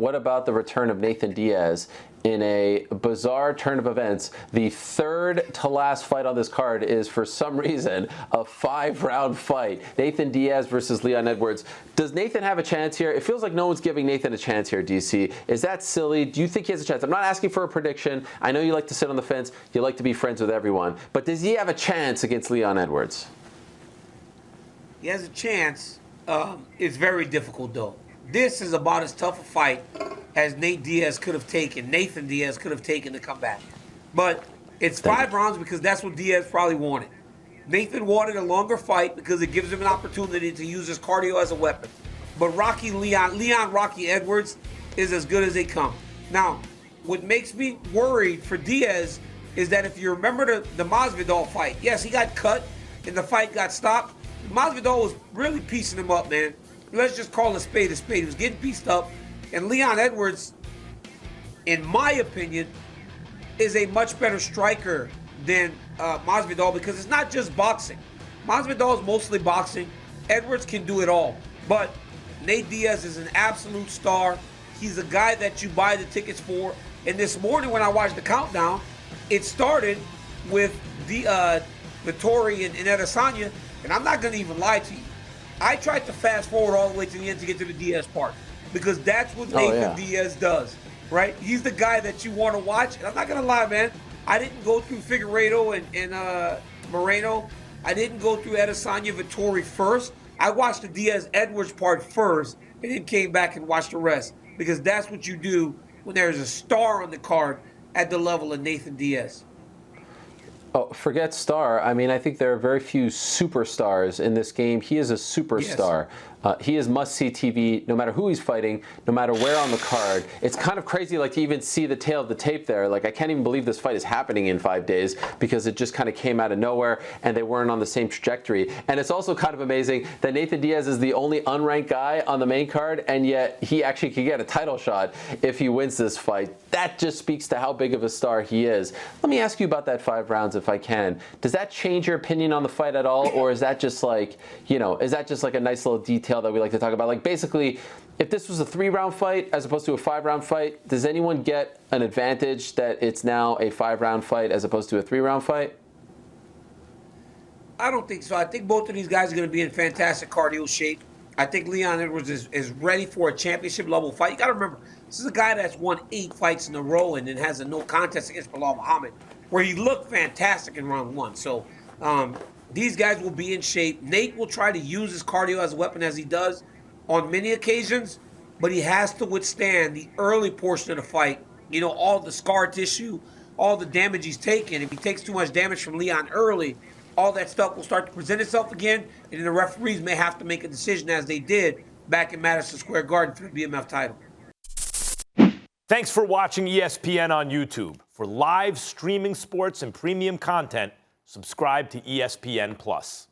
What about the return of Nathan Diaz in a bizarre turn of events? The third to last fight on this card is, for some reason, a 5-round fight. Nathan Diaz versus Leon Edwards. Does Nathan have a chance here? It feels like no one's giving Nathan a chance here, DC. Is that silly? Do you think he has a chance? I'm not asking for a prediction. I know you like to sit on the fence. You like to be friends with everyone. But does he have a chance against Leon Edwards? He has a chance. It's very difficult, though. This is about as tough a fight as Nathan Diaz could have taken to come back. But it's 5 rounds because that's what Diaz probably wanted. Nathan wanted a longer fight because it gives him an opportunity to use his cardio as a weapon. But Leon Rocky Edwards is as good as they come. Now, what makes me worried for Diaz is that if you remember the Masvidal fight, yes, he got cut and the fight got stopped. Masvidal was really piecing him up, man. Let's just call a spade a spade. He was getting pieced up. And Leon Edwards, in my opinion, is a much better striker than Masvidal because it's not just boxing. Masvidal is mostly boxing. Edwards can do it all. But Nate Diaz is an absolute star. He's a guy that you buy the tickets for. And this morning when I watched the countdown, it started with Vettori and Adesanya. And I'm not going to even lie to you. I tried to fast forward all the way to the end to get to the Diaz part because that's what Nathan Diaz does, right? He's the guy that you want to watch. And I'm not going to lie, man. I didn't go through Figueiredo and Moreno. I didn't go through Adesanya Vettori first. I watched the Diaz-Edwards part first and then came back and watched the rest because that's what you do when there's a star on the card at the level of Nathan Diaz. Oh, forget star. I mean, I think there are very few superstars in this game. He is a superstar. Yes. He is must-see TV no matter who he's fighting, no matter where on the card. It's kind of crazy like to even see the tail of the tape there. Like, I can't even believe this fight is happening in 5 days because it just kind of came out of nowhere and they weren't on the same trajectory. And it's also kind of amazing that Nathan Diaz is the only unranked guy on the main card, and yet he actually could get a title shot if he wins this fight. That just speaks to how big of a star he is. Let me ask you about that 5 rounds if I can. Does that change your opinion on the fight at all, or is that just like, is that just like a nice little detail that we like to talk about? Like, basically, if this was a 3-round fight as opposed to a 5-round fight, does anyone get an advantage that it's now a 5-round fight as opposed to a 3-round fight? I don't think so. I think both of these guys are going to be in fantastic cardio shape. I think Leon Edwards is ready for a championship level fight. You got to remember, this is a guy that's won 8 fights in a row and then has a no contest against Bilal Muhammad, where he looked fantastic in round 1. So these guys will be in shape. Nate will try to use his cardio as a weapon as he does on many occasions, but he has to withstand the early portion of the fight. All the scar tissue, all the damage he's taken. If he takes too much damage from Leon early, all that stuff will start to present itself again, and then the referees may have to make a decision as they did back in Madison Square Garden for the BMF title. Thanks for watching ESPN on YouTube. For live streaming sports and premium content, subscribe to ESPN+.